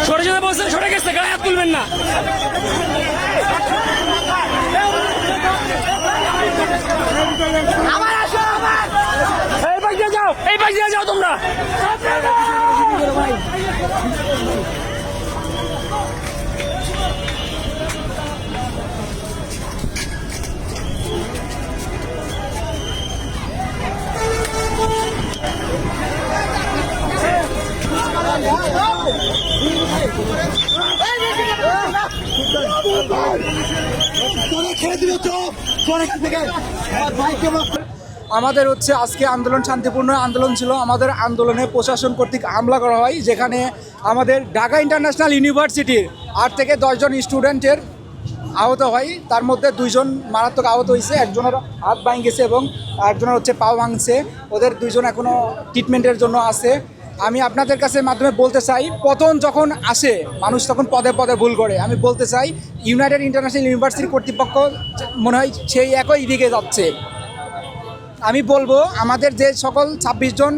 সরে যেতে বলছেন, সরে গেছে, গায়ে হাত তুলবেন না। এই পাশ দিয়ে যাও, এই পাশ দিয়ে যাও তোমরা। আমাদের হচ্ছে আজকে আন্দোলন শান্তিপূর্ণ আন্দোলন ছিল। আমাদের আন্দোলনে প্রশাসন কর্তৃক হামলা করা হয়, যেখানে আমাদের ঢাকা ইন্টারন্যাশনাল ইউনিভার্সিটির 8 থেকে 10 জন স্টুডেন্টের আহত হয়। তার মধ্যে 2 জন মারাত্মক আহত হয়েছে, একজনের হাত ভাঙ গেছে এবং একজনের হচ্ছে পাও ভাঙছে। ওদের 2 জন এখনও ট্রিটমেন্টের জন্য আছে। আমি আপনাদের কাছে মাধ্যমে বলতে চাই, পতন যখন আসে মানুষ তখন পদে পদে ভুল করে। আমি বলতে চাই ইউনাইটেড ইন্টারন্যাশনাল ইউনিভার্সিটি কর্তৃপক্ষ মনে হয় সেই একই দিকে যাচ্ছে। আমি বলবো আমাদের যে সকল 26 জন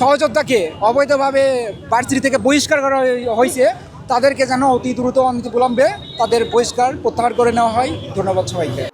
সহযোদ্ধাকে অবৈধভাবে ভার্সিটি থেকে বহিষ্কার করা হয়েছে, তাদেরকে যেন অতি দ্রুত অনতিবিলম্বে তাদের বহিষ্কার প্রত্যাহার করে নেওয়া হয়। ধন্যবাদ সবাইকে।